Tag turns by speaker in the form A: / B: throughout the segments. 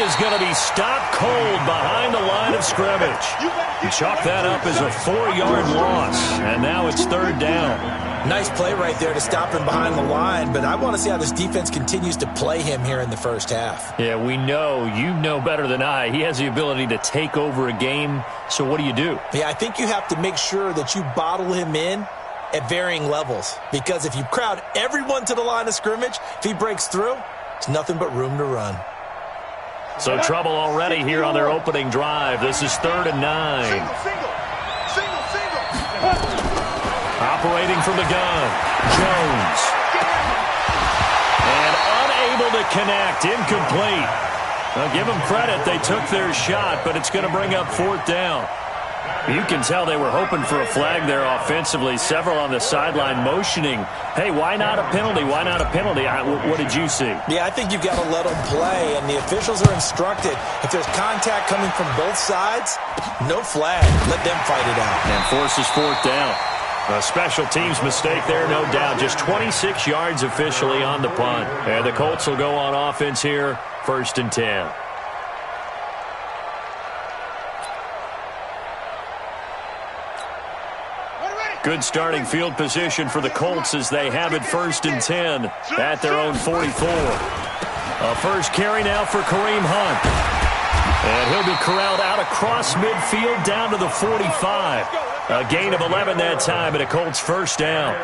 A: is going to be stopped cold behind the line of scrimmage. You chalk that up as a 4-yard loss, and now it's third down.
B: Nice play right there to stop him behind the line, but I want to see how this defense continues to play him here in the first half.
A: Yeah, we know. You know better than I. He has the ability to take over a game, so what do you do?
B: Yeah, I think you have to make sure that you bottle him in at varying levels, because if you crowd everyone to the line of scrimmage, if he breaks through, it's nothing but room to run.
A: So trouble already here on their opening drive. This is 3rd and 9. Operating from the gun, Jones. And unable to connect, incomplete. Now give them credit, they took their shot, but it's going to bring up 4th down. You can tell they were hoping for a flag there offensively. Several on the sideline motioning, hey, why not a penalty? Why not a penalty? What did you see?
B: Yeah, I think you've got to let them play, and the officials are instructed. If there's contact coming from both sides, no flag. Let them fight it out.
A: And forces 4th down. A special teams mistake there, no doubt. Just 26 yards officially on the punt. And the Colts will go on offense here, 1st and 10. Good starting field position for the Colts as they have it 1st and 10 at their own 44. A first carry now for Kareem Hunt. And he'll be corralled out across midfield down to the 45. A gain of 11 that time and a Colts 1st down.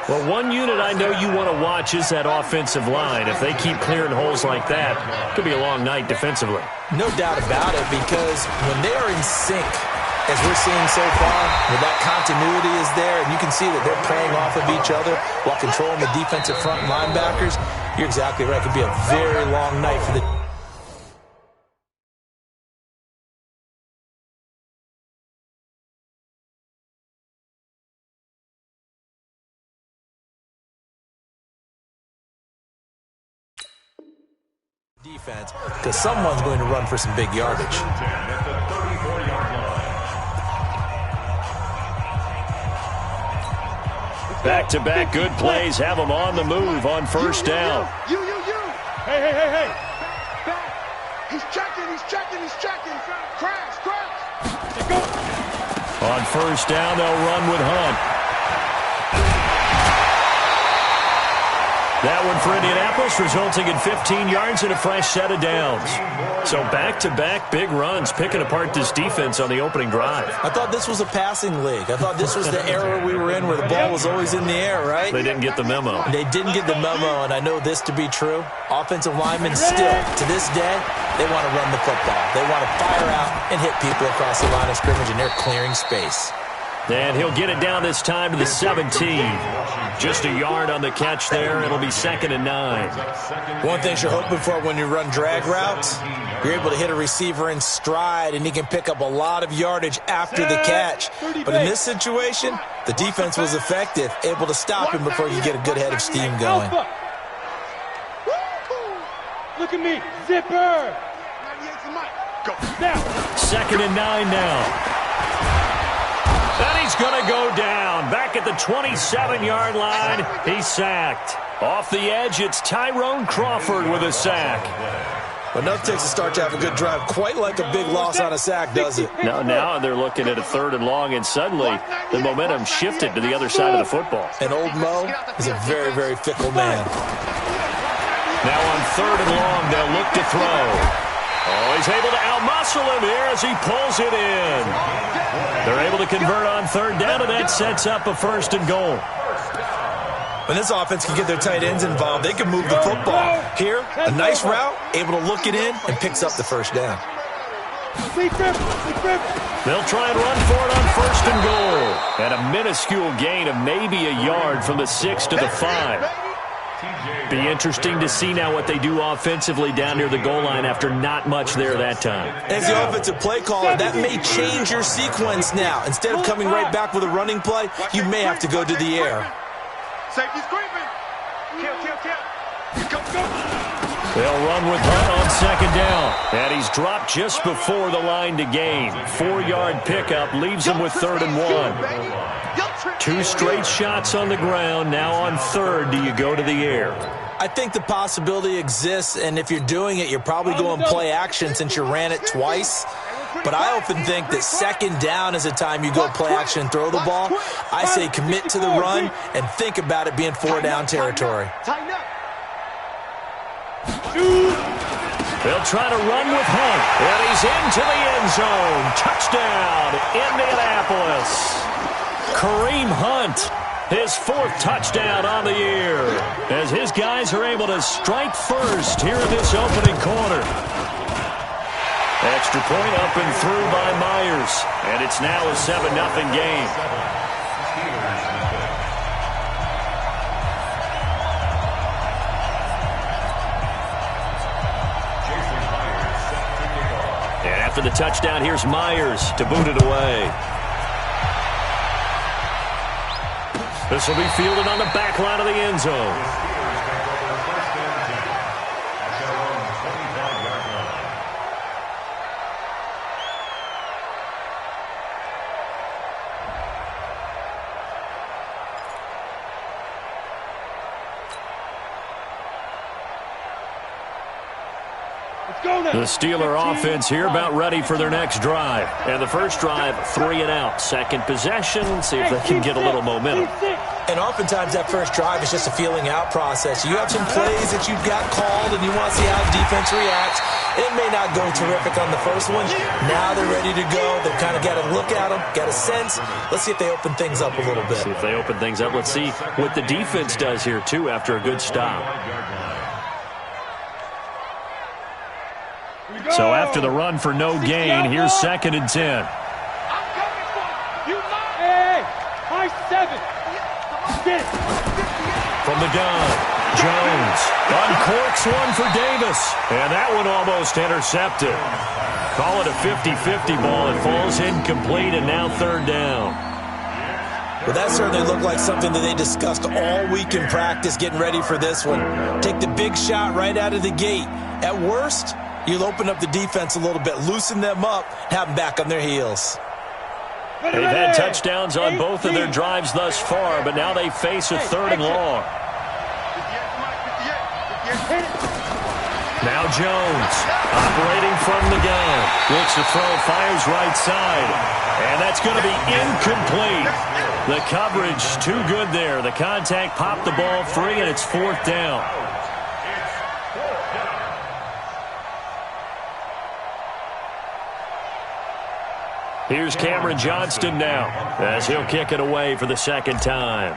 A: Well, one unit I know you want to watch is that offensive line. If they keep clearing holes like that, it could be a long night defensively.
B: No doubt about it, because when they are in sync, as we're seeing so far, where that continuity is there, and you can see that they're playing off of each other while controlling the defensive front linebackers, you're exactly right. It could be a very long night for the defense, because someone's going to run for some big yardage.
A: Back-to-back good plays have them on the move on 1st down.
C: You. Hey. Back. He's checking. Crash. Go.
A: On 1st down, they'll run with Hunt. That one for Indianapolis, resulting in 15 yards and a fresh set of downs. So back-to-back big runs, picking apart this defense on the opening drive.
B: I thought this was a passing league. I thought this was the era we were in where the ball was always in the air, right?
A: They didn't get the memo.
B: They didn't get the memo, and I know this to be true. Offensive linemen still, to this day, they want to run the football. They want to fire out and hit people across the line of scrimmage, and they're clearing space.
A: And he'll get it down this time to the 17. Just a yard on the catch there. It'll be 2nd and 9.
B: One thing you're hoping for when you run drag routes, you're able to hit a receiver in stride, and he can pick up a lot of yardage after the catch. But in this situation, the defense was effective, able to stop him before you get a good head of steam going.
C: Look at me, zipper. Go. Now.
A: 2nd and 9 now. And he's going to go down. Back at the 27-yard line, he's sacked. Off the edge, it's Tyrone Crawford with a sack.
B: But enough takes to start to have a good drive. Quite like a big loss on a sack, does it?
A: Now they're looking at a 3rd and long, and suddenly the momentum shifted to the other side of the football.
B: And old Mo is a very, very fickle man.
A: Now on 3rd and long, they'll look to throw. Oh, he's able to outmuscle him here as he pulls it in. They're able to convert on 3rd down, and that sets up a 1st and goal.
B: When this offense can get their tight ends involved, they can move the football. Here, a nice route, able to look it in, and picks up the 1st down.
A: They'll try and run for it on 1st and goal. And a minuscule gain of maybe a yard from the 6 to the 5. Be interesting to see now what they do offensively down near the goal line after not much there that time.
B: As the offensive play caller, that may change your sequence now. Instead of coming right back with a running play, you may have to go to the air.
C: Safety's creeping. Kill.
A: They'll run with Hunt on 2nd down. And he's dropped just before the line to gain. 4-yard pickup leaves him with 3rd and 1. 2 straight shots on the ground. Now on 3rd, do you go to the air?
B: I think the possibility exists, and if you're doing it, you're probably going play action since you ran it twice. But I often think that second down is a time you go play action and throw the ball. I say commit to the run and think about it being 4-down territory.
A: They'll try to run with Hunt, and he's into the end zone. Touchdown, Indianapolis. Kareem Hunt, his 4th touchdown on the year, as his guys are able to strike first here in this opening quarter. Extra point up and through by Myers, and it's now a 7-0 game. And after the touchdown, here's Myers to boot it away. This will be fielded on the back line of the end zone. The Steeler offense here about ready for their next drive. And the first drive, 3 and out. Second possession, see if they can get a little momentum.
B: And oftentimes that first drive is just a feeling out process. You have some plays that you've got called and you want to see how the defense reacts. It may not go terrific on the first one. Now they're ready to go. They've kind of got to look at them, got a sense. Let's see if they open things up a little bit.
A: See if they open things up. Let's see what the defense does here, too, after a good stop. So after the run for no gain, here's 2nd and 10. From the gun, Jones uncorks one for Davis, and that one almost intercepted. Call it a 50-50 ball. It falls incomplete, and now 3rd down.
B: Well, that certainly looked like something that they discussed all week in practice, getting ready for this one. Take the big shot right out of the gate. At worst, you'll open up the defense a little bit, loosen them up, have them back on their heels.
A: They've had touchdowns on both of their drives thus far, but now they face a 3rd and long. Now Jones, operating from the gun. Looks to throw, fires right side. And that's going to be incomplete. The coverage too good there. The contact popped the ball free, and it's 4th down. Here's Cameron Johnston now, as he'll kick it away for the 2nd time.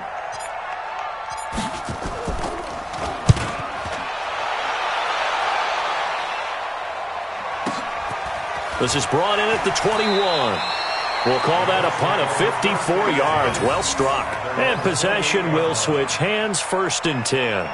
A: This is brought in at the 21. We'll call that a punt of 54 yards. Well struck. And possession will switch hands, 1st and 10.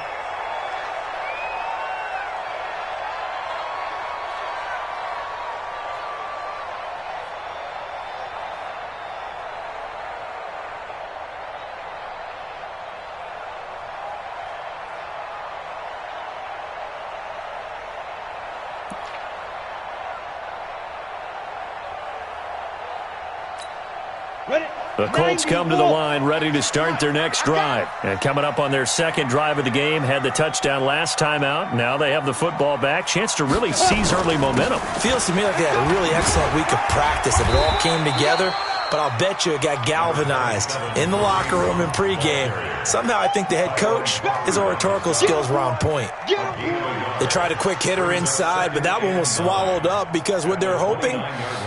A: The Colts come to the line ready to start their next drive. And coming up on their 2nd drive of the game, had the touchdown last time out. Now they have the football back. Chance to really seize early momentum.
B: Feels to me like they had a really excellent week of practice. It all came together. But I'll bet you it got galvanized in the locker room in pregame. Somehow I think the head coach, his oratorical skills were on point. They tried a quick hitter inside, but that one was swallowed up because what they're hoping,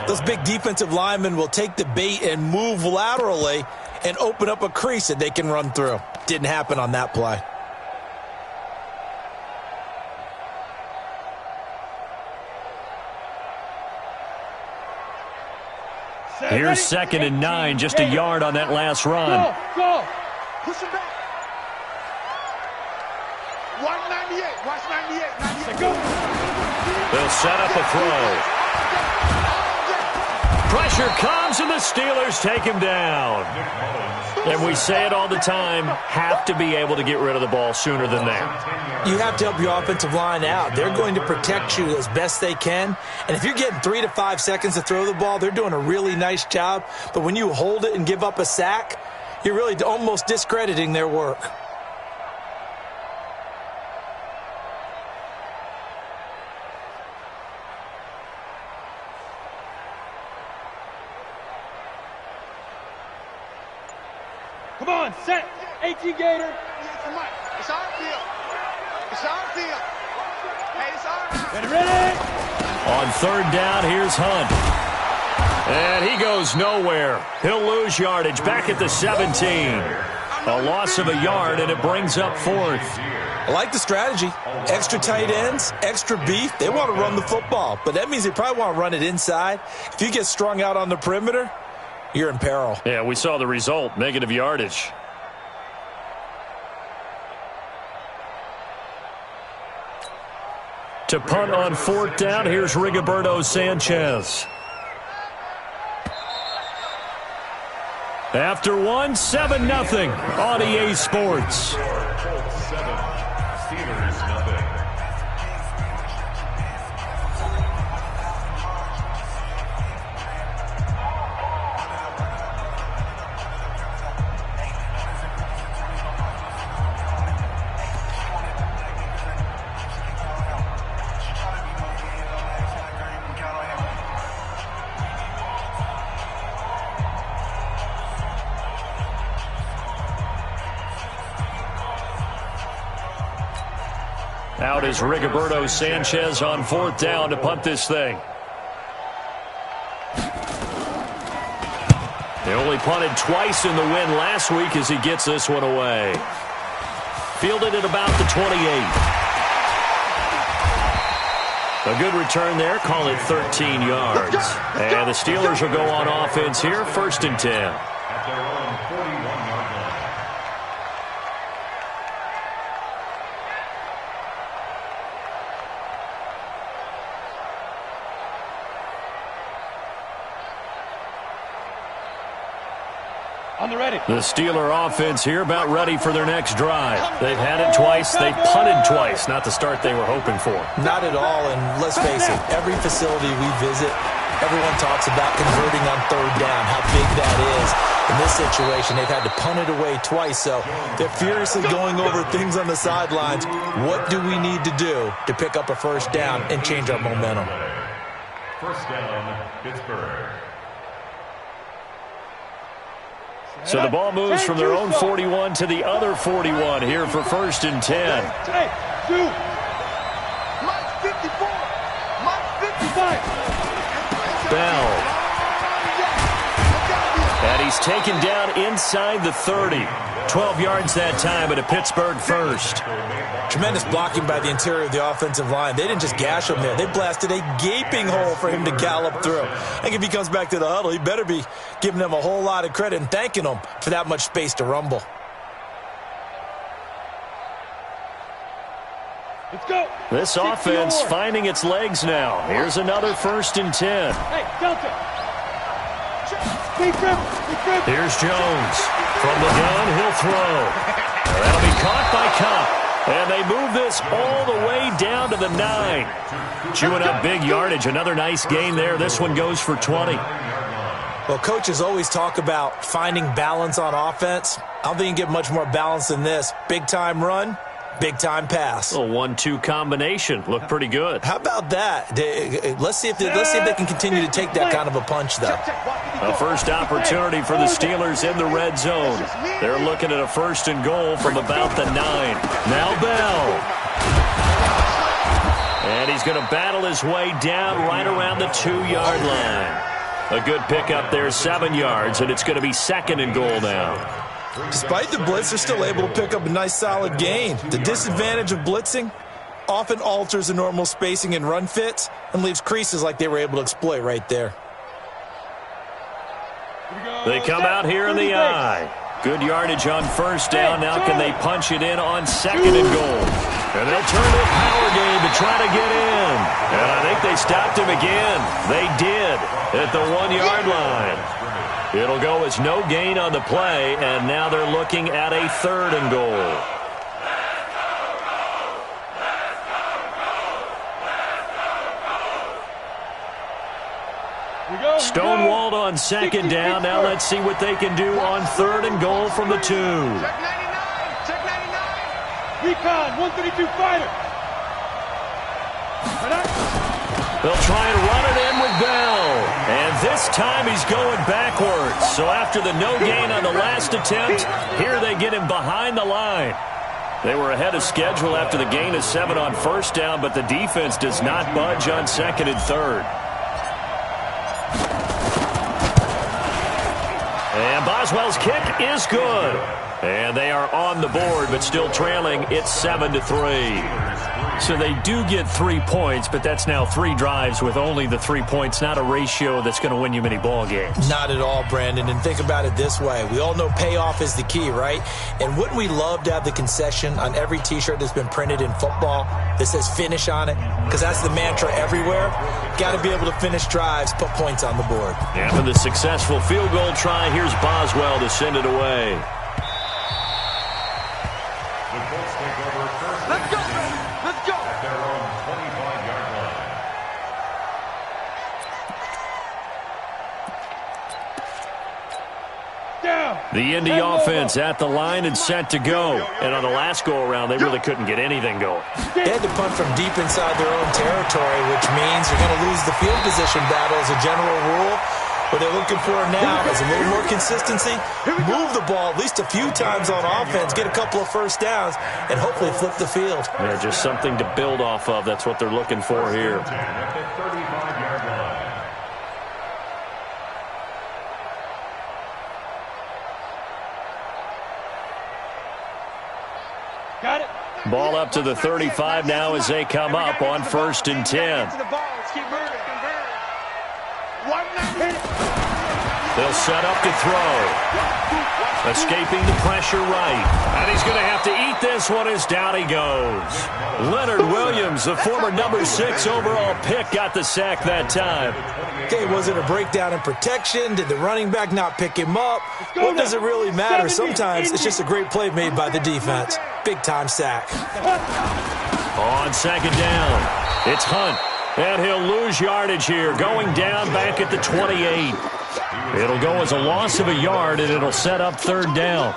B: those big defensive linemen will take the bait and move laterally and open up a crease that they can run through. Didn't happen on that play.
A: Here's 2nd and 9, just a yard on that last run.
C: Go. Push him back. 198. Watch 98. Go.
A: They'll set up a throw. Pressure comes, and the Steelers take him down. And we say it all the time, have to be able to get rid of the ball sooner than that.
B: You have to help your offensive line out. They're going to protect you as best they can. And if you're getting 3 to 5 seconds to throw the ball, they're doing a really nice job. But when you hold it and give up a sack, you're really almost discrediting their work.
D: Come on, set. 18 Gator.
C: It's our field. It's our field. Hey, it's our field.
D: Ready?
A: On third down, here's Hunt. And he goes nowhere. He'll lose yardage back at the 17. A loss of a yard, and it brings up fourth.
B: I like the strategy. Extra tight ends, extra beef. They want to run the football, but that means they probably want to run it inside. If you get strung out on the perimeter, you're in peril.
A: Yeah, we saw the result, negative yardage. To punt on fourth down, here's Rigoberto Sanchez. After one, 7-0 on EA Sports.
E: Colts 7, Steelers nothing.
A: Out is Rigoberto Sanchez on fourth down to punt this thing. They only punted twice in the win last week as he gets this one away. Fielded at about the 28. A good return there, call it 13 yards. And the Steelers will go on offense here, 1st and 10.
E: At their own 41-yard line.
D: On the ready.
A: The Steeler offense here about ready for their next drive. They've had it twice. They've punted twice. Not the start they were hoping for.
B: Not at all, and let's face it, every facility we visit, everyone talks about converting on third down, how big that is. In this situation, they've had to punt it away twice, so they're furiously going over things on the sidelines. What do we need to do to pick up a first down and change our momentum?
E: First down, Pittsburgh.
A: So the ball moves from their own 41 to the other 41 here for 1st and 10.
D: Hey, two.
C: Mike 54. Mike 55.
A: Bell. And he's taken down inside the 30. 12 yards that time, but a Pittsburgh first.
B: Tremendous blocking by the interior of the offensive line. They didn't just gash him there. They blasted a gaping hole for him to gallop through. I think if he comes back to the huddle, he better be giving them a whole lot of credit and thanking them for that much space to rumble.
D: Let's go.
A: This offense finding its legs now. Here's another 1st and 10.
D: Hey, Delta. Big trip.
A: Here's Jones. From the gun, he'll throw. That'll be caught by Cup. And they move this all the way down to the 9. Chewing up big yardage. Another nice gain there. This one goes for 20.
B: Well, coaches always talk about finding balance on offense. I don't think you can get much more balance than this. Big-time run, big-time pass.
A: A 1-2 combination. Looked pretty good.
B: How about that? Let's see if they can continue to take that kind of a punch, though.
A: A first opportunity for the Steelers in the red zone. They're looking at a 1st and goal from about the 9. Now Bell. And he's going to battle his way down right around the 2-yard line. A good pickup there, 7 yards, and it's going to be 2nd and goal now.
B: Despite the blitz, they're still able to pick up a nice solid gain. The disadvantage of blitzing often alters the normal spacing and run fits and leaves creases like they were able to exploit right there.
A: They come out here in the eye. Good yardage on 1st down. Now can they punch it in on 2nd and goal? And they'll turn to a power game to try to get in. And I think they stopped him again. They did at the 1-yard line. It'll go as no gain on the play, and now they're looking at a 3rd and goal. Stonewalled on 2nd down. Now let's see what they can do on 3rd and goal from the 2.
C: Check 99. Check 99.
D: Recon, 132 fighter.
A: They'll try and run it in with Bell. And this this time he's going backwards. So after the no gain on the last attempt, here they get him behind the line. They were ahead of schedule after the gain of 7 on first down, but the defense does not budge on second and third. And Boswell's kick is good. And they are on the board, but still trailing. It's 7-3. So they do get 3 points, but that's now 3 drives with only the 3 points, not a ratio that's going to win you many ball games.
B: Not at all, Brandon. And think about it this way. We all know payoff is the key, right? And wouldn't we love to have the concession on every T-shirt that's been printed in football that says finish on it? Because that's the mantra everywhere. Got to be able to finish drives, put points on the board.
A: After the successful field goal try, here's Boswell to send it away.
C: Let's go. Let's go.
E: At their own 25-yard line.
D: Down.
A: The Indy offense at the line and set to go. And on the last go-around, they really couldn't get anything going.
B: They had to punt from deep inside their own territory, which means they're going to lose the field position battle as a general rule. What they're looking for now is a little more consistency, move the ball at least a few times on offense, get a couple of first downs, and hopefully flip the field.
A: Yeah, just something to build off of. That's what they're looking for here.
E: At the 35-yard line.
D: Got it.
A: Ball up to the 35 now as they come up on 1st and 10.
C: To the ball. Let's keep moving.
A: They'll set up to throw. Escaping the pressure right. And he's going to have to eat this one as down he goes. Leonard Williams, the former number 6 overall pick, got the sack that time.
B: Okay, was it a breakdown in protection? Did the running back not pick him up? What does it really matter? Sometimes it's just a great play made by the defense. Big-time sack.
A: On 2nd down, it's Hunt. And he'll lose yardage here, going down back at the 28. It'll go as a loss of a yard, and it'll set up 3rd down.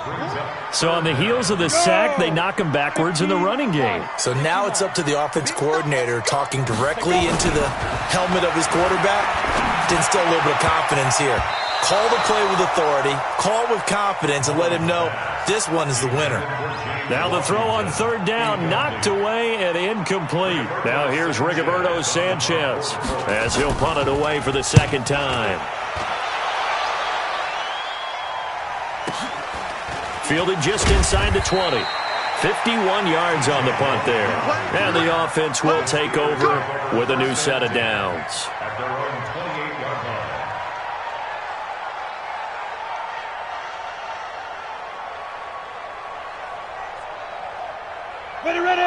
A: So on the heels of the sack, they knock him backwards in the running game.
B: So now it's up to the offense coordinator talking directly into the helmet of his quarterback to instill a little bit of confidence here. Call the play with authority, call with confidence, and let him know this one is the winner.
A: Now the throw on 3rd down, knocked away and incomplete. Now here's Rigoberto Sanchez as he'll punt it away for the 2nd time. Fielded just inside the 20. 51 yards on the punt there. And the offense will take over with a new set of downs.
E: At their own 28-yard line.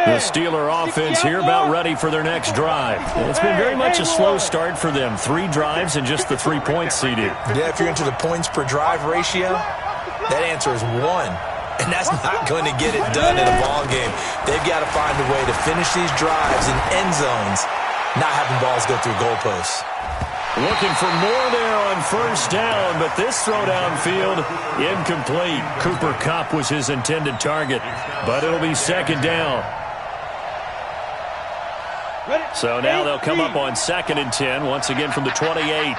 A: The Steeler offense here about ready for their next drive. It's been very much a slow start for them. 3 drives and just the 3 points seeded.
B: Yeah, if you're into the points per drive ratio, that answer is 1. And that's not going to get it done in a ball game. They've got to find a way to finish these drives in end zones, not having balls go through goalposts.
A: Looking for more there on 1st down, but this throw downfield, incomplete. Cooper Kupp was his intended target, but it'll be 2nd down. So now they'll come up on 2nd and 10, once again from the 28.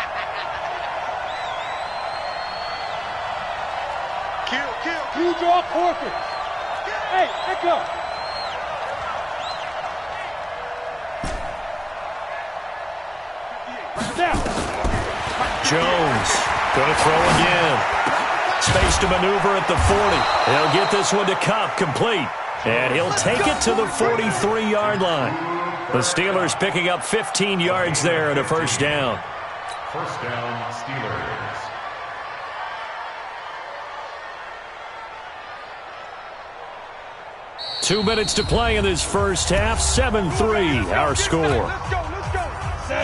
D: You draw Corker. Hey, echo. Now.
A: Jones going to throw again. Space to maneuver at the 40. He'll get this one to Kupp, complete. And he'll take it to the 43-yard line. The Steelers picking up 15 yards there at a 1st down.
E: 1st down, Steelers.
A: Two minutes to play in this first half. 7-3, our score.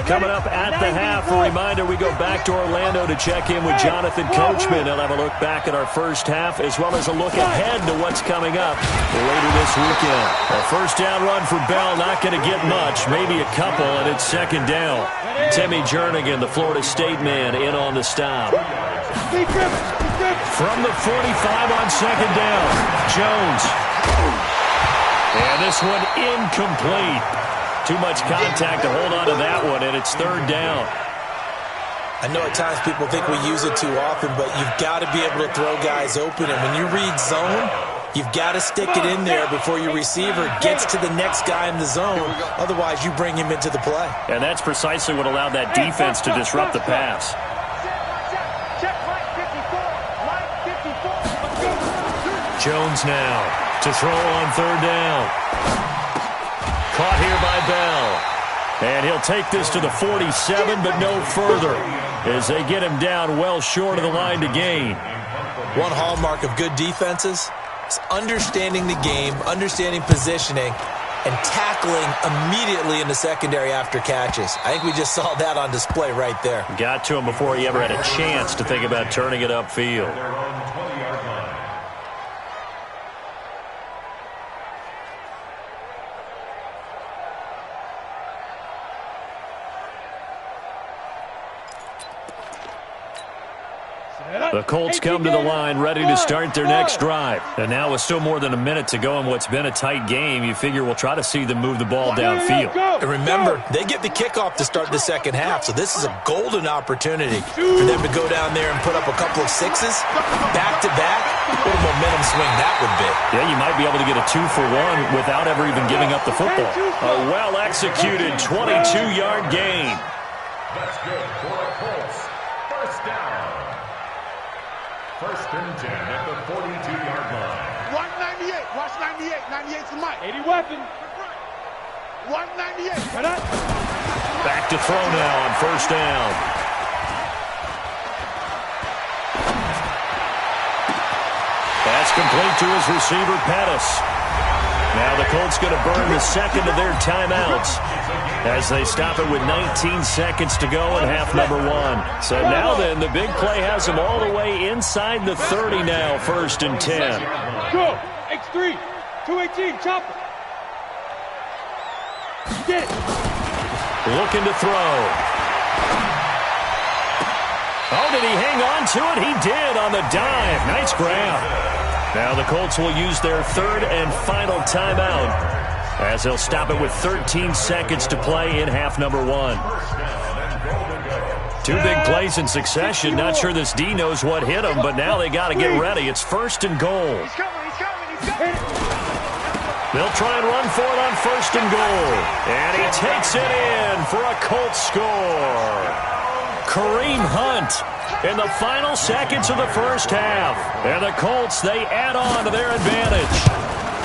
A: Coming up at the half, a reminder, we go back to Orlando to check in with Jonathan Coachman. He'll have a look back at our first half as well as a look ahead to what's coming up later this weekend. A 1st down run for Bell, not going to get much, maybe a couple, and it's 2nd down. Timmy Jernigan, the Florida State man, in on the stop. From the 45 on 2nd down, Jones. And this one incomplete. Too much contact to hold on to that one, and it's 3rd down.
B: I know at times people think we use it too often, but you've got to be able to throw guys open. And when you read zone, you've got to stick it in there before your receiver gets to the next guy in the zone. Otherwise, you bring him into the play.
A: And that's precisely what allowed that defense to disrupt the pass. Jones now to throw on third down. Caught here by Bell. And he'll take this to the 47, but no further, as they get him down well short of the line to gain.
B: One hallmark of good defenses is understanding the game, understanding positioning, and tackling immediately in the secondary after catches. I think we just saw that on display right there.
A: Got to him before he ever had a chance to think about turning it upfield. The Colts come to the line ready to start their next drive. And now with still more than a minute to go in what's been a tight game, you figure we'll try to see them move the ball downfield.
B: And remember, they get the kickoff to start the second half, so this is a golden opportunity for them to go down there and put up a couple of sixes back-to-back. What a momentum swing that would be.
A: Yeah, you might be able to get a 2-for-1 without ever even giving up the football. A well-executed 22-yard gain.
E: That's good for the Colts. First down. First and 10 at the 42-yard line.
C: 198. Watch 98. 98's the mic.
D: 80 weapon.
C: 198.
A: Back to throw now on first down. That's complete to his receiver, Pettis. Now the Colts going to burn the second of their timeouts as they stop it with 19 seconds to go in half number one. So now then, the big play has them all the way inside the 30 now, first and 10.
D: Go. X3. 218. Chopper. Get it.
A: Looking to throw. Oh, did he hang on to it? He did on the dive. Nice grab. Now the Colts will use their third and final timeout as they'll stop it with 13 seconds to play in half number one. Two big plays in succession. Not sure this D knows what hit him, but now they got to get ready. It's first and goal.
C: He's coming.
A: They'll try and run for it on first and goal. And he takes it in for a Colts score. Kareem Hunt in the final seconds of the first half. And the Colts, they add on to their advantage.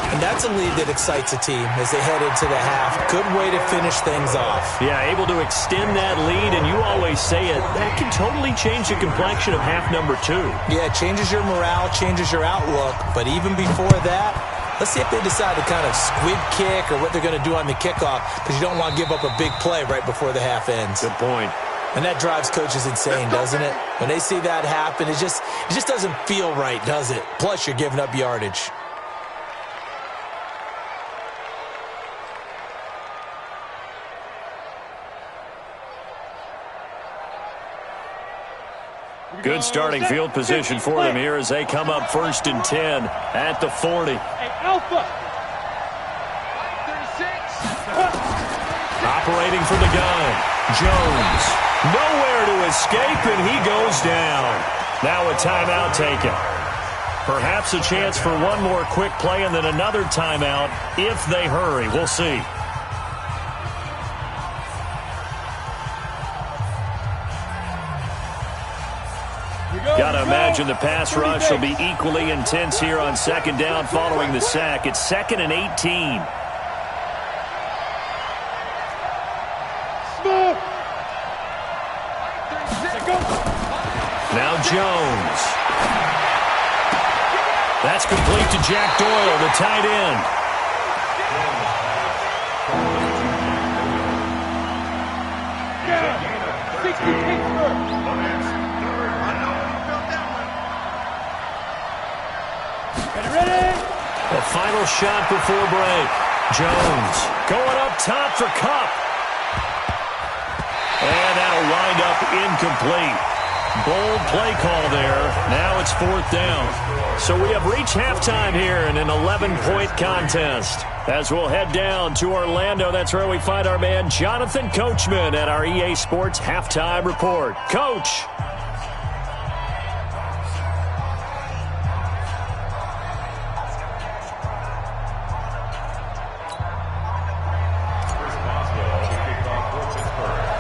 B: And that's a lead that excites a team as they head into the half. Good way to finish things off.
A: Yeah, able to extend that lead, and you always say it, that can totally change the complexion of half number two.
B: Yeah, it changes your morale, changes your outlook. But even before that, let's see if they decide to kind of squib kick or what they're going to do on the kickoff, because you don't want to give up a big play right before the half ends.
A: Good point.
B: And that drives coaches insane, doesn't it? When they see that happen, it just doesn't feel right, does it? Plus, you're giving up yardage.
A: Good starting field position for them here as they come up first and 10 at the 40.
D: Hey, Alpha.
C: 36.
A: Operating from the gun, Jones. Nowhere to escape, and he goes down. Now a timeout taken. Perhaps a chance for one more quick play and then another timeout if they hurry. We'll see. Got to imagine the pass rush will be equally intense here on second down following the sack. It's 2nd and 18. Now Jones. That's complete to Jack Doyle, the tight end.
D: Yeah. 60 Ready?
A: The final shot before break. Jones going up top for Kupp. And that'll wind up incomplete. Bold play call there. Now it's 4th down. So we have reached halftime here in an 11-point contest. As we'll head down to Orlando, that's where we find our man Jonathan Coachman at our EA Sports Halftime Report. Coach.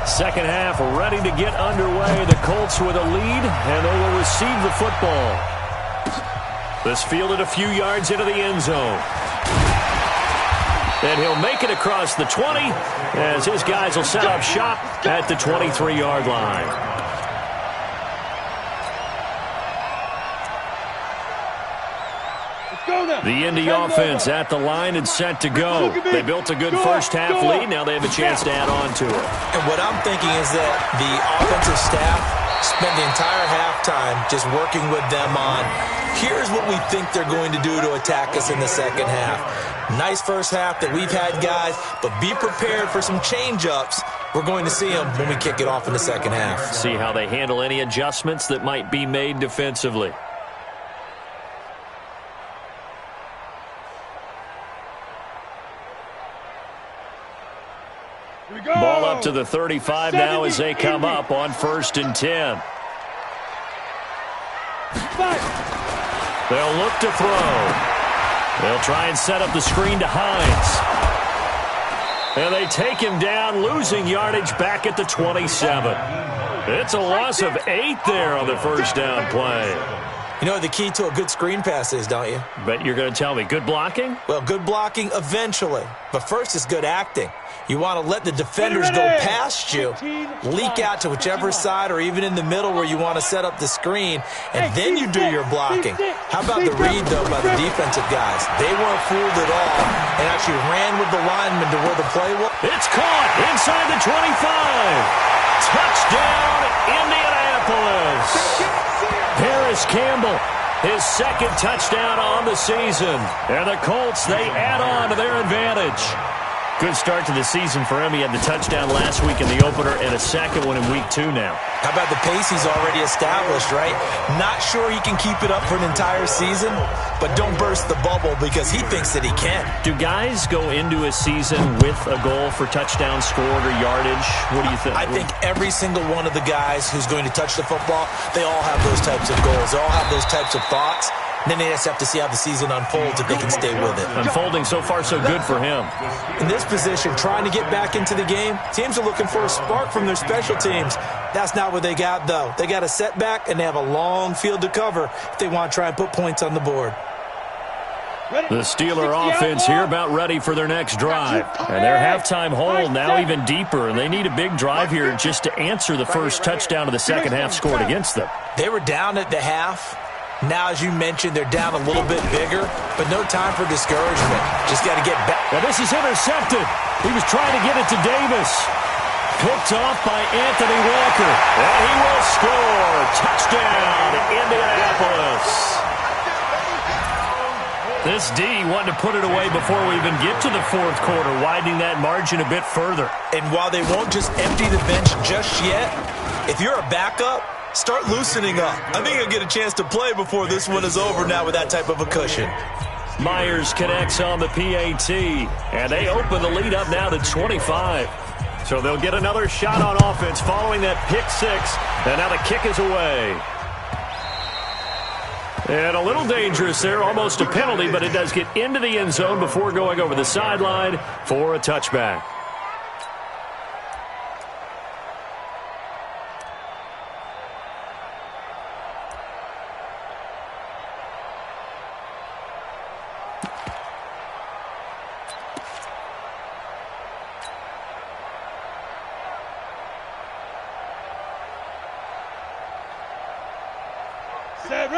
A: Second half ready to get underway. The Colts with a lead, and they will receive the football. This fielded a few yards into the end zone. And he'll make it across the 20 as his guys will set up shop at the 23-yard line. The Indy offense at the line and set to go. They built a good first half lead. Now they have a chance to add on to it.
B: And what I'm thinking is that the offensive staff spent the entire halftime just working with them on, here's what we think they're going to do to attack us in the second half. Nice first half that we've had, guys, but be prepared for some change-ups. We're going to see them when we kick it off in the second half.
A: See how they handle any adjustments that might be made defensively. Ball up to the 35 now as they come up on 1st and 10. They'll look to throw. They'll try and set up the screen to Hines. And they take him down, losing yardage back at the 27. It's a loss of 8 there on the first down play.
B: You know what the key to a good screen pass is, don't you?
A: Bet you're going to tell me. Good blocking?
B: Well, good blocking eventually. But first is good acting. You want to let the defenders go past you, leak out to whichever side or even in the middle where you want to set up the screen, and then you do your blocking. How about the read, though, by the defensive guys? They weren't fooled at all and actually ran with the lineman to where the play was.
A: It's caught inside the 25. Touchdown, Indianapolis. Paris Campbell, his second touchdown on the season. And the Colts, they add on to their advantage. Good start to the season for him. He had the touchdown last week in the opener and a second one in week 2 now.
B: How about the pace he's already established, right? Not sure he can keep it up for an entire season, but don't burst the bubble because he thinks that he can.
A: Do guys go into a season with a goal for touchdown scored or yardage? What do you think?
B: I think every single one of the guys who's going to touch the football, they all have those types of goals. They all have those types of thoughts. Then they just have to see how the season unfolds if they can stay with it.
A: Unfolding so far so good for him.
B: In this position, trying to get back into the game, teams are looking for a spark from their special teams. That's not what they got, though. They got a setback, and they have a long field to cover if they want to try and put points on the board.
A: The Steeler offense here about ready for their next drive. And their halftime hole now even deeper, and they need a big drive here just to answer the first touchdown of the second half scored against them.
B: They were down at the half. Now, as you mentioned, they're down a little bit bigger, but no time for discouragement. Just got to get back.
A: Now, this is intercepted. He was trying to get it to Davis. Picked off by Anthony Walker. And he will score. Touchdown, Indianapolis. This D wanted to put it away before we even get to the fourth quarter, widening that margin a bit further.
B: And while they won't just empty the bench just yet, if you're a backup, start loosening up. I think you'll get a chance to play before this one is over now with that type of a cushion.
A: Myers connects on the PAT, and they open the lead up now to 25. So they'll get another shot on offense following that pick six, and now the kick is away. And a little dangerous there, almost a penalty, but it does get into the end zone before going over the sideline for a touchback.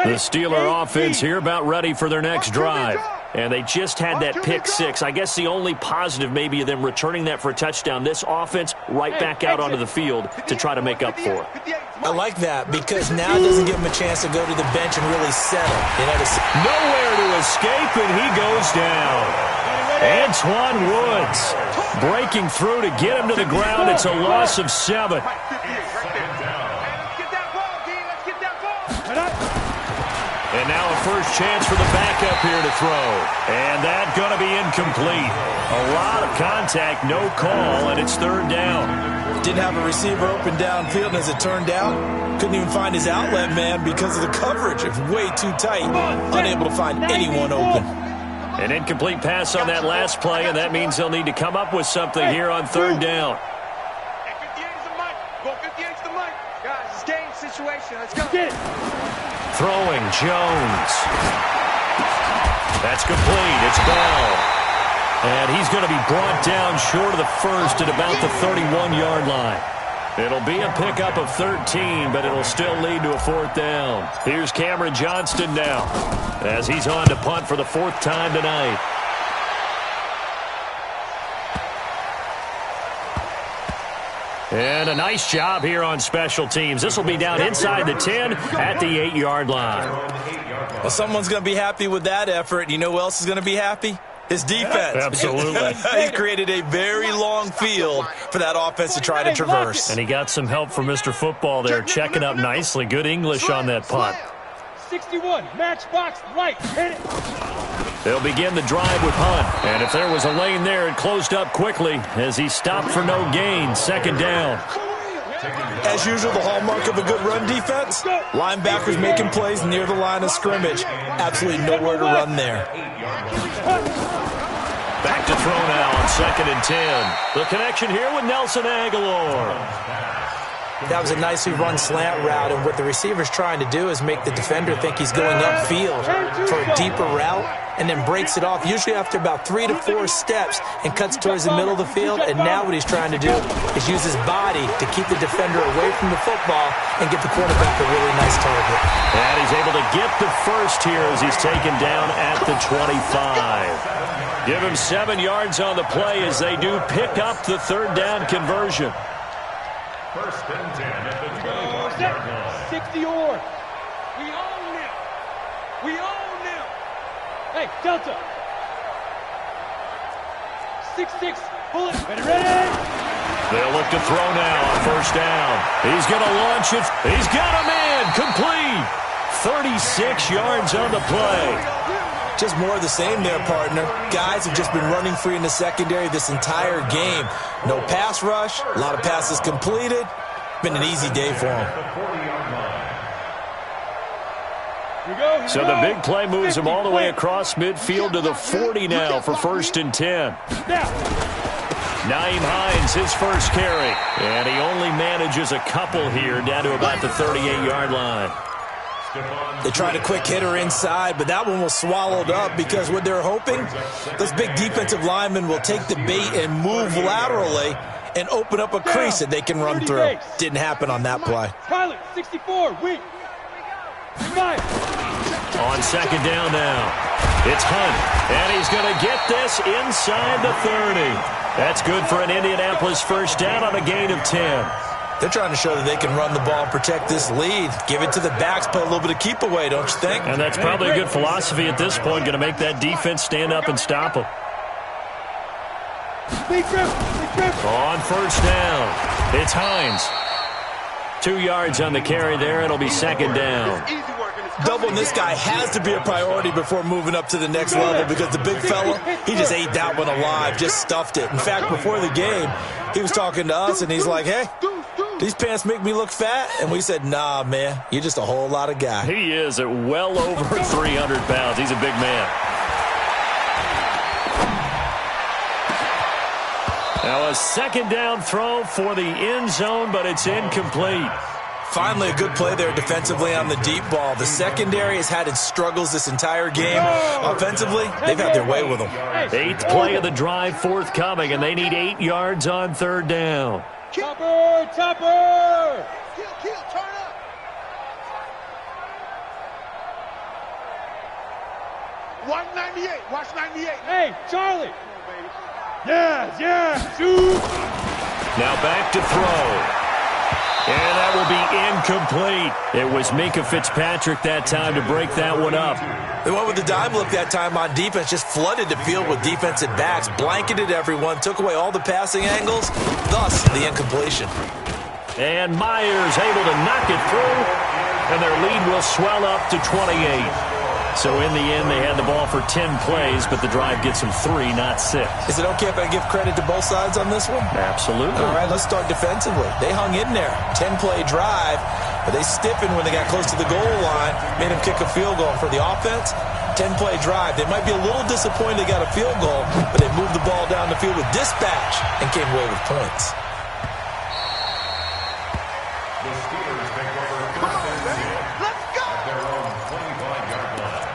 A: The Steeler offense here about ready for their next drive. And they just had that pick six. I guess the only positive maybe of them returning that for a touchdown. This offense right back out onto the field to try to make up for it.
B: I like that because now it doesn't give him a chance to go to the bench and really settle.
A: Nowhere to escape, and he goes down. Antoine Woods breaking through to get him to the ground. It's a loss of 7. And now a first chance for the backup here to throw. And that's going to be incomplete. A lot of contact, no call, and it's third down.
B: Didn't have a receiver open downfield, and as it turned out, couldn't even find his outlet man because of the coverage. It's way too tight, unable to find anyone open.
A: An incomplete pass on that last play, and that means they'll need to come up with something here on third down.
C: 58's the mic. Go 58's the mic. Guys, it's game situation. Let's go.
A: Throwing, Jones. That's complete. It's Bell. And he's going to be brought down short of the first at about the 31-yard line. It'll be a pickup of 13, but it'll still lead to a fourth down. Here's Cameron Johnston now as he's on to punt for the fourth time tonight. And a nice job here on special teams. This will be down inside the 10 at the 8-yard line.
B: Well, someone's going to be happy with that effort. You know who else is going to be happy? His defense.
A: Absolutely.
B: He created a very long field for that offense to try to traverse.
A: And he got some help from Mr. Football there, checking up nicely. Good English on that punt.
D: 61, matchbox, right, hit it.
A: They'll begin the drive with Hunt. And if there was a lane there, it closed up quickly as he stopped for no gain. Second down.
B: As usual, the hallmark of a good run defense, linebackers making plays near the line of scrimmage. Absolutely nowhere to run there.
A: Back to throw now on 2nd and 10. The connection here with Nelson Aguilar.
B: That was a nicely run slant route, and what the receiver's trying to do is make the defender think he's going upfield for a deeper route, and then breaks it off, usually after about 3 to 4 steps, and cuts towards the middle of the field. And now what he's trying to do is use his body to keep the defender away from the football and get the quarterback a really nice target.
A: And he's able to get the first here as he's taken down at the 25. Give him 7 yards on the play as they do pick up the third down conversion.
E: First and 10 at the 25-yard line.
D: 60 or. We own them. We own them. Hey, Delta. 6-6, bullet, ready.
A: They'll look to throw now on first down. He's going to launch it. He's got a man complete. 36 yards on the play.
B: Just more of the same there, partner. Guys have just been running free in the secondary this entire game. No pass rush, a lot of passes completed. Been an easy day for them.
A: So the big play moves him all the way across midfield to the 40 now for 1st and 10. Nyheim Hines, his first carry. And he only manages a couple here down to about the 38-yard line.
B: They tried a quick hitter inside, but that one was swallowed up because what they're hoping, those big defensive linemen will take the bait and move laterally and open up a crease that they can run through. Didn't happen on that play.
D: Pilot, 64, weak. Fire.
A: On second down now, it's Hunt, and he's going to get this inside the 30. That's good for an Indianapolis first down on a gain of 10.
B: They're trying to show that they can run the ball and protect this lead. Give it to the backs, play a little bit of keep away, don't you think?
A: And that's probably a good philosophy at this point, going to make that defense stand up and stop them. On first down, it's Hines. 2 yards on the carry there. It'll be second down.
B: Doubling this guy has to be a priority before moving up to the next level because the big fella, he just ate that one alive, just stuffed it. In fact, before the game, he was talking to us, and he's like, hey, these pants make me look fat. And we said, nah, man, you're just a whole lot of guy.
A: He is at well over 300 pounds. He's a big man. Now a second down throw for the end zone, but it's incomplete.
B: Finally, a good play there defensively on the deep ball. The secondary has had its struggles this entire game. Offensively, they've had their way with them.
A: 8th play of the drive forthcoming, and they need 8 yards on third down.
D: Topper! Topper!
C: Kill, turn up. Watch 98. Watch 98.
D: Hey, Charlie! Yeah, shoot!
A: Now back to throw. And that will be incomplete. It was Minkah Fitzpatrick that time to break that one up.
B: They went with the dime look that time on defense, just flooded the field with defensive backs, blanketed everyone, took away all the passing angles, thus the incompletion.
A: And Myers able to knock it through, and their lead will swell up to 28. So in the end, they had the ball for 10 plays, but the drive gets them 3, not 6.
B: Is it okay if I give credit to both sides on this one?
A: Absolutely.
B: All right, let's start defensively. They hung in there. 10-play drive, but they stiffened when they got close to the goal line, made them kick a field goal. For the offense, 10-play drive. They might be a little disappointed they got a field goal, but they moved the ball down the field with dispatch and came away with points.
E: The Steelers take over first and 10 at their own 25-yard line.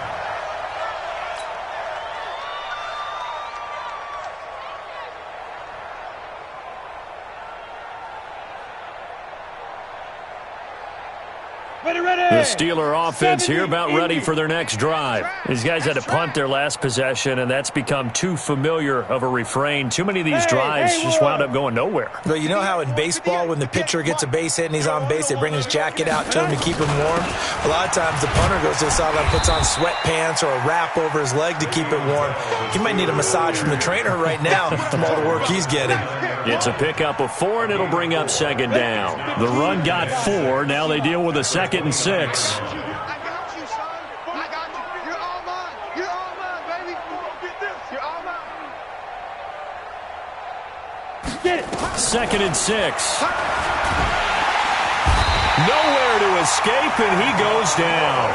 A: The Steeler offense here about ready for their next drive. These guys had to punt their last possession, and that's become too familiar of a refrain. Too many of these drives just wound up going nowhere.
B: But you know how in baseball, when the pitcher gets a base hit and he's on base, they bring his jacket out to him to keep him warm? A lot of times the punter goes to the sideline, puts on sweatpants or a wrap over his leg to keep it warm. He might need a massage from the trainer right now from all the work he's getting.
A: It's a pickup of 4, and it'll bring up second down. The run got 4. Now they deal with a 2nd and 6.
C: I got you, son. I got you. You're all mine. You're all mine, baby. Get this. You're all mine.
D: Get it.
A: 2nd and 6. Nowhere to escape, and he goes down.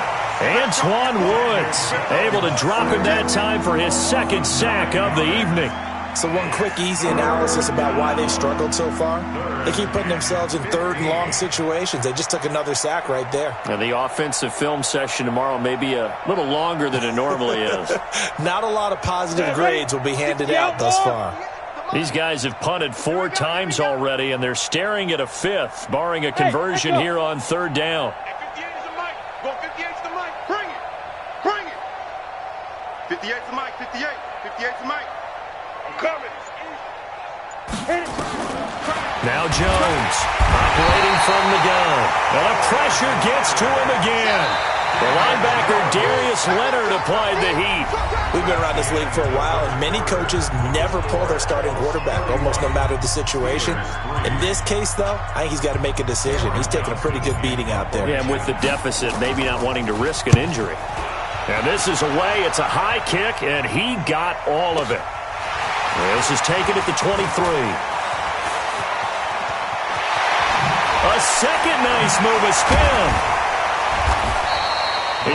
A: Antoine Woods able to drop him that time for his 2nd sack of the evening.
B: So one quick, easy analysis about why they've struggled so far. They keep putting themselves in 3rd and long situations. They just took another sack right there.
A: And the offensive film session tomorrow may be a little longer than it normally is.
B: Not a lot of positive grades will be handed out thus far.
A: These guys have punted 4 times already, and they're staring at a 5th, barring a conversion here on 3rd down.
C: 58 is the mic. Go 58 is the mic. Bring it. Bring it. 58 is the mic. 58. 58 is the mic. I'm coming.
A: Now Jones, operating from the gun. And the pressure gets to him again. The linebacker, Darius Leonard, applied the heat.
B: We've been around this league for a while, and many coaches never pull their starting quarterback, almost no matter the situation. In this case, though, I think he's got to make a decision. He's taking a pretty good beating out there.
A: Yeah, and with the deficit, maybe not wanting to risk an injury. And this is away. It's a high kick, and he got all of it. This is taken at the 23. A second nice move, a spin.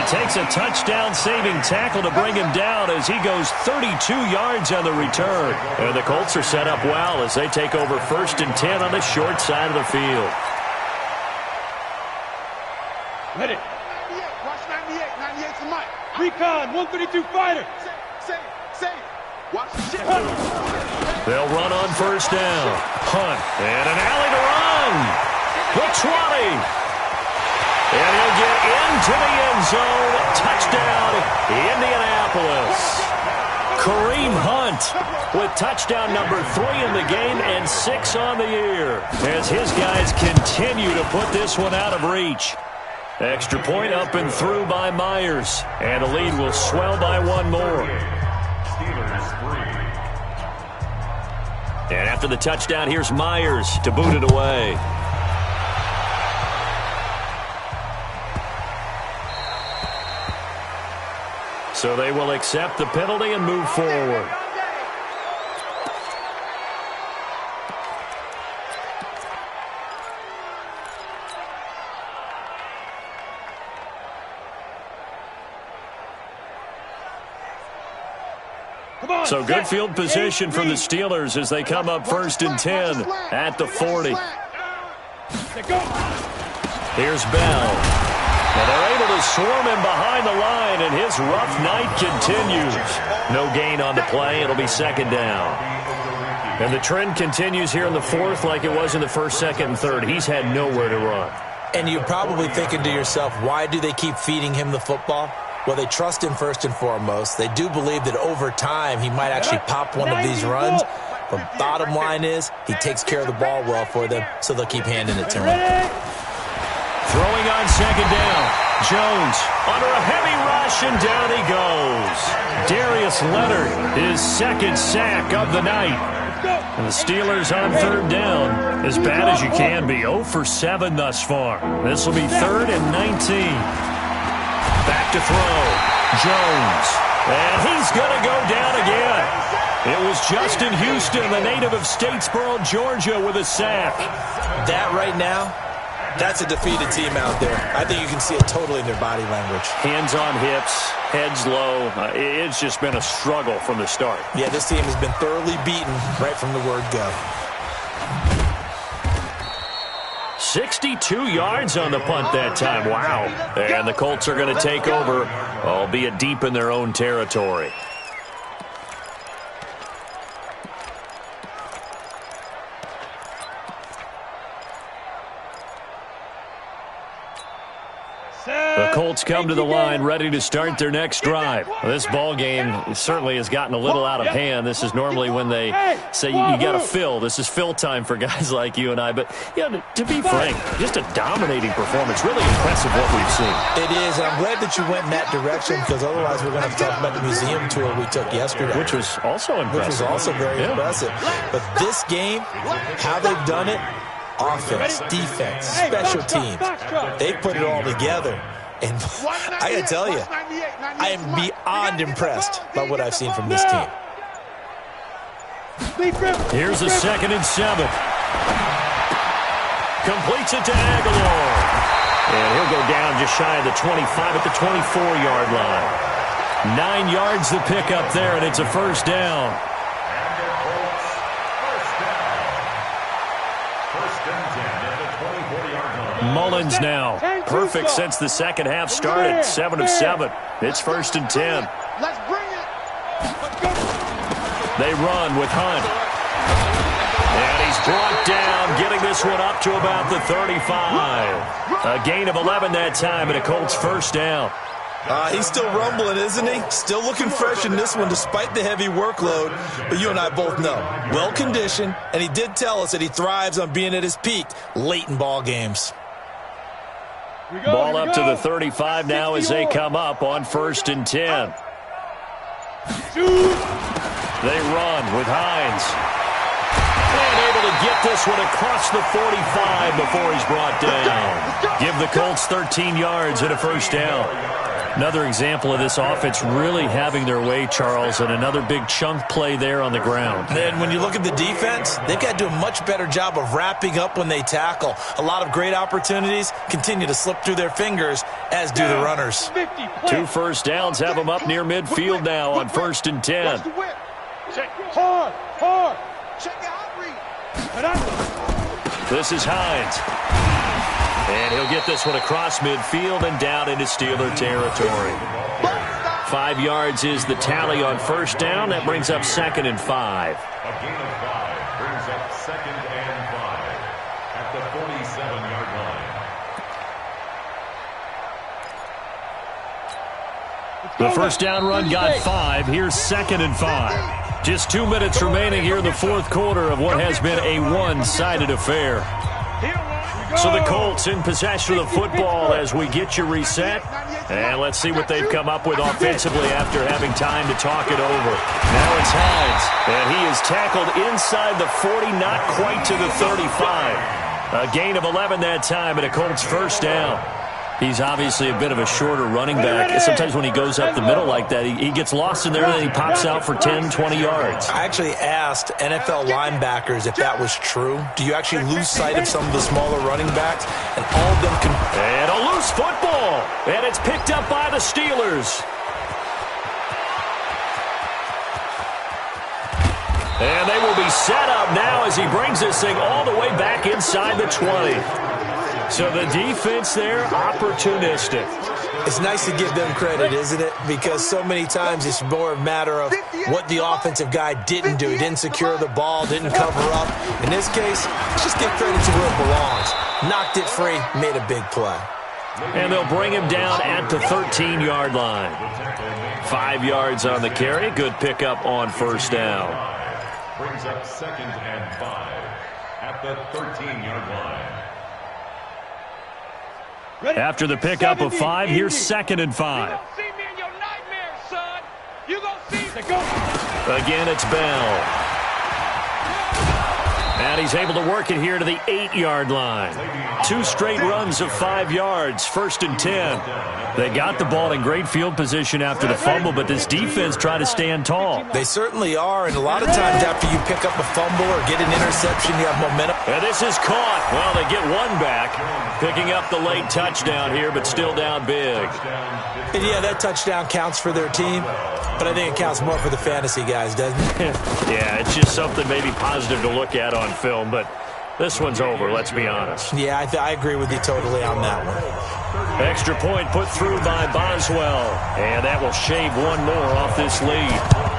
A: It takes a touchdown-saving tackle to bring him down as he goes 32 yards on the return. And the Colts are set up well as they take over 1st and 10 on the short side of the field.
D: Hit it.
C: 98. Watch 98. 98's the mic.
D: Recon, 132 fighter.
C: Say it. Watch the shit.
A: They'll run on 1st down. Hunt. And an alley to run. The 20. And he'll get into the end zone. Touchdown, Indianapolis. Kareem Hunt with touchdown number 3 in the game and 6 on the year as his guys continue to put this one out of reach. Extra point up and through by Myers. And the lead will swell by 1 more. And after the touchdown, here's Myers to boot it away. So they will accept the penalty and move forward. So good field position for the Steelers as they come up 1st and 10 at the 40. Here's Bell. And they're able to swarm him behind the line, and his rough night continues. No gain on the play. It'll be 2nd down. And the trend continues here in the 4th like it was in the 1st, 2nd, and 3rd. He's had nowhere to run.
B: And you're probably thinking to yourself, why do they keep feeding him the football? Well, they trust him first and foremost. They do believe that over time he might actually pop one of these runs. But bottom line is he takes care of the ball well for them, so they'll keep handing it to him.
A: Throwing on 2nd down. Jones under a heavy rush, and down he goes. Darius Leonard, his 2nd sack of the night. And the Steelers on 3rd down, as bad as you can be, 0 for 7 thus far. This will be 3rd and 19. Back to throw. Jones. And he's going to go down again. It was Justin Houston, the native of Statesboro, Georgia, with a sack.
B: That right now, that's a defeated team out there. I think you can see it totally in their body language.
A: Hands on hips, heads low. It's just been a struggle from the start.
B: Yeah, this team has been thoroughly beaten right from the word go.
A: 62 yards on the punt that time. Wow. And the Colts are going to take over, albeit deep in their own territory. The Colts come to the line ready to start their next drive. This ball game certainly has gotten a little out of hand. This is normally when they say you got to fill. This is fill time for guys like you and I. But, to be frank, just a dominating performance. Really impressive what we've seen.
B: It is, and I'm glad that you went in that direction because otherwise we're going to have to talk about the museum tour we took yesterday.
A: Which was also impressive.
B: Which was also very impressive. But this game, how they've done it, offense, defense, special teams, they've put it all together. And I got to tell you, I am beyond impressed by what I've seen from this team.
A: Here's a 2nd and 7. Completes it to Aguilar. And he'll go down just shy of the 25 at the 24-yard line. 9 yards to pick up there, and it's a first down. Mullins now. Perfect since the second half started. 7 of 7. It's 1st and 10.
C: Let's bring it. Let's go.
A: They run with Hunt. And he's brought down, getting this one up to about the 35. A gain of 11 that time, and a Colts first down.
B: He's still rumbling, isn't he? Still looking fresh in this one despite the heavy workload. But you and I both know, well-conditioned, and he did tell us that he thrives on being at his peak late in ball games.
A: Ball up to the 35 now as they come up on 1st and 10. They run with Hines. And able to get this one across the 45 before he's brought down. Give the Colts 13 yards and a first down. Another example of this offense really having their way, Charles, and another big chunk play there on the ground.
B: And when you look at the defense, they've got to do a much better job of wrapping up when they tackle. A lot of great opportunities continue to slip through their fingers, as do the runners.
A: 2 first downs have them up near midfield now on 1st and 10.
C: Hard. Check out.
A: This is Hines. And he'll get this one across midfield and down into Steeler territory. 5 yards is the tally on first down. That brings up 2nd and 5.
E: A gain of 5 brings up 2nd and 5 at the 47-yard line.
A: The first down run got 5. Here's 2nd and 5. Just 2 minutes remaining here in the fourth quarter of what has been a one-sided affair. So the Colts in possession of the football as we get you reset. And let's see what they've come up with offensively after having time to talk it over. Now it's Hines. And he is tackled inside the 40, not quite to the 35. A gain of 11 that time and a Colts first down. He's obviously a bit of a shorter running back. Sometimes when he goes up the middle like that, he gets lost in there and then he pops out for 10, 20 yards.
B: I actually asked NFL linebackers if that was true. Do you actually lose sight of some of the smaller running backs? And all of them can...
A: And a loose football. And it's picked up by the Steelers. And they will be set up now as he brings this thing all the way back inside the 20. So the defense there, opportunistic.
B: It's nice to give them credit, isn't it? Because so many times it's more a matter of what the offensive guy didn't do. He didn't secure the ball, didn't cover up. In this case, just give credit to where it belongs. Knocked it free, made a big play.
A: And they'll bring him down at the 13-yard line. 5 yards on the carry. Good pickup on first down.
E: Brings up 2nd and 5 at the 13-yard line.
A: After the pickup of 5, here's 2nd and 5.
D: You gonna see me in your nightmares, son. You gonna see me.
A: Again, it's Bell. And he's able to work it here to the 8-yard line. 2 straight runs of 5 yards, 1st and 10. They got the ball in great field position after the fumble, but this defense tried to stand tall.
B: They certainly are, and a lot of times after you pick up a fumble or get an interception, you have momentum.
A: And this is caught. Well, they get one back, picking up the late touchdown here, but still down big.
B: And yeah, that touchdown counts for their team, but I think it counts more for the fantasy guys, doesn't it?
A: Yeah, it's just something maybe positive to look at on film, but this one's over, let's be honest.
B: Yeah, I agree with you totally on that one.
A: Extra point put through by Boswell, and that will shave one more off this lead.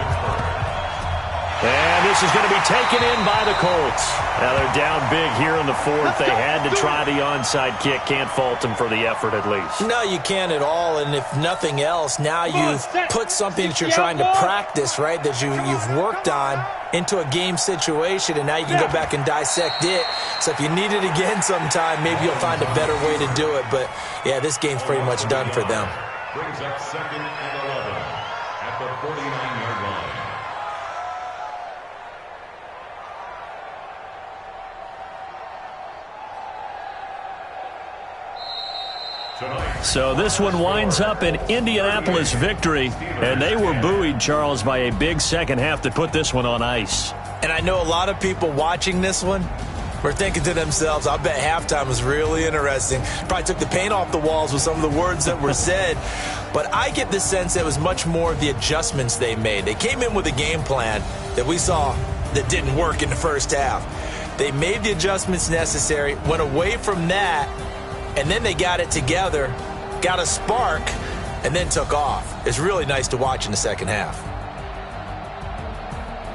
A: And this is going to be taken in by the Colts. Now they're down big here in the 4th. They had to try the onside kick. Can't fault them for the effort at least.
B: No, you can't at all. And if nothing else, now you've put something that you're trying to practice, right, that you've worked on into a game situation, and now you can go back and dissect it. So if you need it again sometime, maybe you'll find a better way to do it. But, yeah, this game's pretty much done for them.
E: Brings up 2nd and 11 at the 49-yard line.
A: So this one winds up an Indianapolis victory, and they were buoyed, Charles, by a big second half that put this one on ice.
B: And I know a lot of people watching this one were thinking to themselves, I bet halftime was really interesting. Probably took the paint off the walls with some of the words that were said. But I get the sense that it was much more of the adjustments they made. They came in with a game plan that we saw that didn't work in the first half. They made the adjustments necessary, went away from that, and then they got it together, got a spark, and then took off. It's really nice to watch in the second half.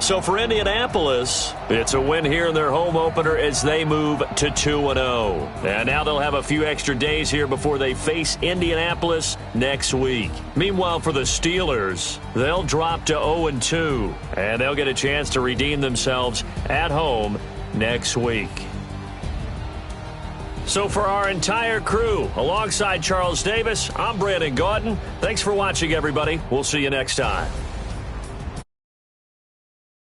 A: So for Indianapolis, it's a win here in their home opener as they move to 2-0. And now they'll have a few extra days here before they face Indianapolis next week. Meanwhile, for the Steelers, they'll drop to 0-2, and they'll get a chance to redeem themselves at home next week. So for our entire crew, alongside Charles Davis, I'm Brandon Gaudin. Thanks for watching, everybody. We'll see you next time.